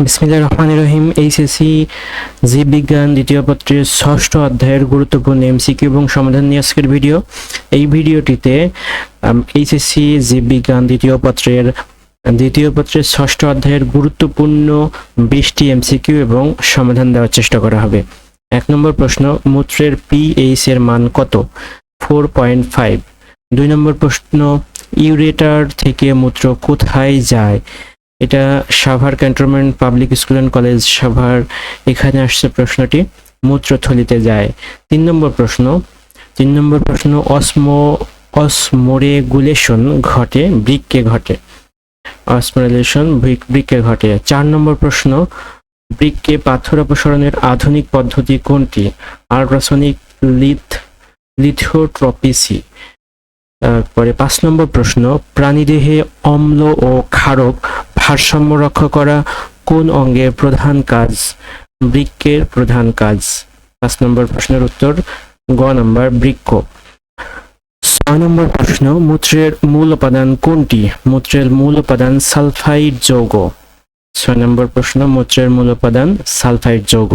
বিসমিল্লাহির রহমানির রহিম। এইচএসসি জীববিজ্ঞান দ্বিতীয় পত্রের ষষ্ঠ অধ্যায়ের গুরুত্বপূর্ণ এমসিকিউ এবং সমাধান নিয়ে আজকের ভিডিও। এই ভিডিওটিতে এইচএসসি জীববিজ্ঞান দ্বিতীয় পত্রের ষষ্ঠ অধ্যায়ের গুরুত্বপূর্ণ 20টি এমসিকিউ এবং সমাধান দেওয়ার চেষ্টা করা হবে। 1 নম্বর প্রশ্ন, মূত্রের পিএইচ এর মান কত? 4.5। 2 নম্বর প্রশ্ন, ইউরেটার থেকে মূত্র কোথায় যায়? এটা Savar cantonment public school and college Savar, এখানে আসছে প্রশ্নটি, মূত্রথলিতে যায়। 3 নম্বর প্রশ্ন, অসমোরেগুলেশন ঘটে বৃক্কে ঘটে। অসমোরেগুলেশন বৃক্কে ঘটে। 4 নম্বর প্রশ্ন, বৃক্কে পাথর অপসারণের আধুনিক পদ্ধতি কোনটি? আল্ট্রাসনিক লিথোট্রপিসি। তারপরে 5 নম্বর প্রশ্ন, প্রাণীদেহে অম্ল ও ক্ষারক ভারসাম্য রক্ষা করা কোন অঙ্গের প্রধান কাজ? বৃক্কের প্রধান কাজ। 5 নম্বর প্রশ্নের উত্তর গ নম্বর, বৃক্ক। 6 নম্বর প্রশ্ন, মূত্রের মূল উপাদান কোনটি? মূত্রের মূল উপাদান সালফাইড যৌগ। 6 নম্বর প্রশ্ন, মূত্রের মূল উপাদান সালফাইড যৌগ।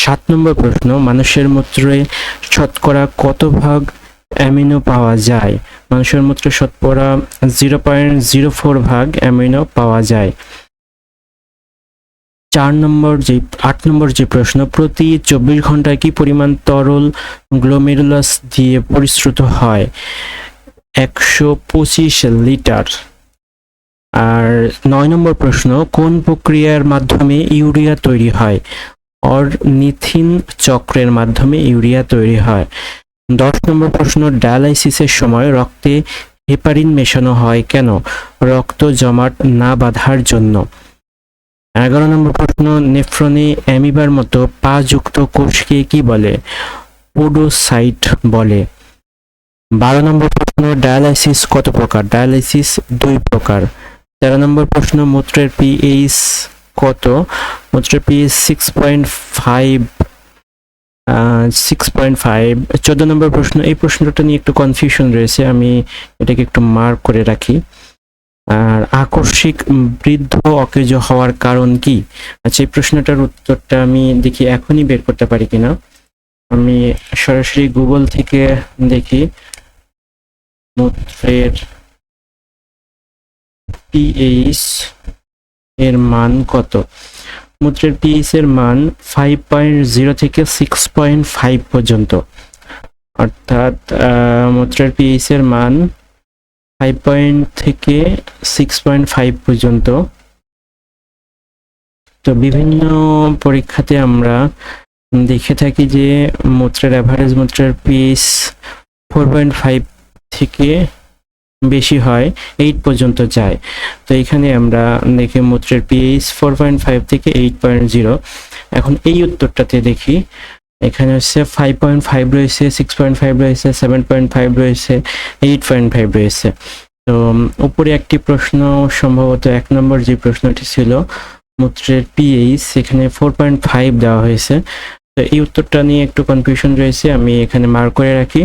7 নম্বর প্রশ্ন, মানুষের মূত্রে শতকরা কত ভাগ অ্যামিনো পাওয়া যায়? মানুষের মূত্রে শতকরা 0.04 ভাগ অ্যামিনো পাওয়া যায়। 8 নম্বর যে প্রশ্ন, প্রতি 24 ঘন্টায় কি পরিমাণ তরল গ্লোমেরুলাস দিয়ে পরিশ্রুত হয়? 125 লিটার। আর 9 নম্বর প্রশ্ন, কোন প্রক্রিয়ার মাধ্যমে ইউরিয়া তৈরি হয়? অর্নিথিন চক্রের মাধ্যমে ইউরিয়া তৈরি হয়। 10 নম্বর প্রশ্ন, ডায়ালাইসিসের সময় রক্তে হেপারিন মেশানো হয় কেন? রক্ত জমাট না বাঁধার জন্য। 11 নম্বর প্রশ্ন, নেফ্রনে অ্যামিবার মতো পা যুক্ত কোষকে কি বলে? পোডোসাইট বলে। 12 নম্বর প্রশ্ন, ডায়ালাইসিস কত প্রকার? ডায়ালাইসিস 2 প্রকার। 13 নম্বর প্রশ্ন, মূত্রের পিএইচ কত? মূত্রের পিএইচ 6.5। 14 নম্বর প্রশ্ন, এই প্রশ্নটা নিয়ে একটু কনফিউশন রয়েছে, আমি এটাকে একটু মার্ক করে রাখি। আর আকস্মিক বৃদ্ধ অকেজো হওয়ার কারণ কি? আচ্ছা, এই প্রশ্নটার উত্তরটা আমি দেখি এখনই বের করতে পারি কিনা। আমি সরাসরি গুগল থেকে দেখি মূত্রের পিএইচ এর মান কত। মূত্রের পিএইচ এর মান 5.0 থেকে 6.5 পর্যন্ত, অর্থাৎ মূত্রের পিএইচ এর মান 5 থেকে 6.5 পর্যন্ত। তো বিভিন্ন পরীক্ষাতে আমরা দেখে থাকি যে মূত্রের পিএইচ 4.5 থেকে বেশি হয়, 8 পর্যন্ত যায়। তো এখানে আমরা দেখি মূত্রের পিএইচ 4.5 থেকে 8.0। এখন এই উত্তরটাতে দেখি, এখানে হচ্ছে 5.5 রয়েছে, 6.5 রয়েছে, 7.5 রয়েছে, 8.5 রয়েছে। তো উপরে একটি প্রশ্ন, সম্ভবত 1 নম্বর যে প্রশ্নটি ছিল মূত্রের পিএইচ, সেখানে 4.5 দেওয়া হয়েছে। তো এই উত্তরটা নিয়ে একটু কনফিউশন রয়েছে, আমি এখানে মার্ক করে রাখি।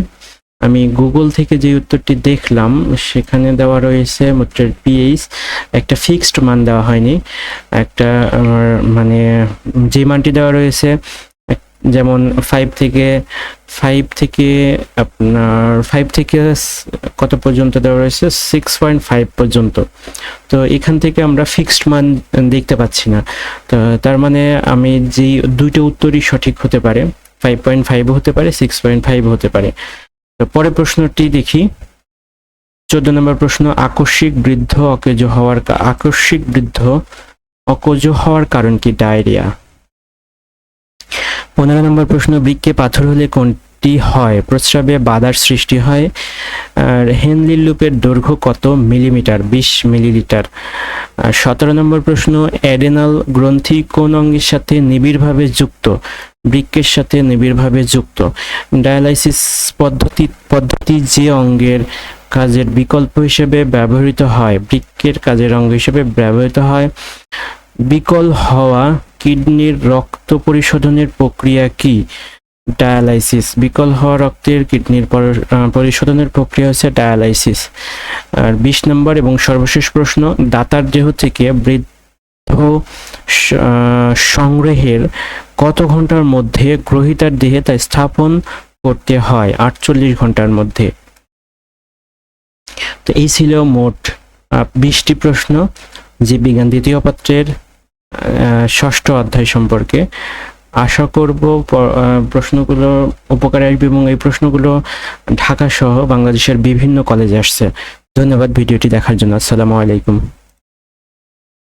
আমি গুগল থেকে যে উত্তরটি দেখলাম সেখানে দেওয়া রয়েছে মূত্রের পিএইচ একটা ফিক্সড মান দেওয়া হয়নি, একটা মানে যে মানটি দেওয়া রয়েছে, যেমন 5 থেকে কত পর্যন্ত দেওয়া রয়েছে? 6.5 পর্যন্ত। তো এখান থেকে আমরা ফিক্সড মান দেখতে পাচ্ছি না। তো তার মানে আমি যে দুইটা উত্তরই সঠিক হতে পারে, 5.5 হতে পারে, 6.5 হতে পারে। তো পরের প্রশ্নটি দেখি, 14 নম্বর প্রশ্ন, আকস্মিক বৃদ্ধ অকেজো হওয়ার কারণ কি? ডায়রিয়া। 15 নম্বর প্রশ্ন, বৃক্কে পাথর হলে কোনটি হয়? প্রস্রাবে বাধার সৃষ্টি হয়। আর হেনলির লুপের দৈর্ঘ্য কত মিলিমিটার? 20 মিলিলিটার। 17 নম্বর প্রশ্ন, অ্যাডেনাল গ্রন্থি কোন অঙ্গের সাথে নিবিড়ভাবে যুক্ত? বৃক্কের সাথে নিবিড়ভাবে যুক্ত। ডায়ালাইসিস পদ্ধতি যে অঙ্গের কাজের বিকল্প হিসেবে ব্যবহৃত হয়? বৃক্কের কাজের অঙ্গ হিসেবে ব্যবহৃত হয়। বিকল হওয়া কিডনির রক্ত পরিশোধনের প্রক্রিয়া কি? ডায়ালাইসিস। বিকল হওয়া রক্তের কিডনির পরিশোধনের প্রক্রিয়া হচ্ছে ডায়ালাইসিস। আর 20 নম্বর এবং সর্বশেষ প্রশ্ন, দাতার দেহ থেকে সংগ্রহের কত ঘন্টার মধ্যে গ্রহীতার দেহে তা স্থাপন করতে হয়? 48 ঘন্টার মধ্যে। তো এই ছিল মোট 20টি প্রশ্ন জীববিজ্ঞান দ্বিতীয় পত্রের ষষ্ঠ অধ্যায় সম্পর্কে। আশা করব প্রশ্নগুলো উপকারে আসবে এবং এই প্রশ্নগুলো ঢাকা সহ বাংলাদেশের বিভিন্ন কলেজে আসছে। ধন্যবাদ ভিডিওটি দেখার জন্য। আসসালামু আলাইকুম।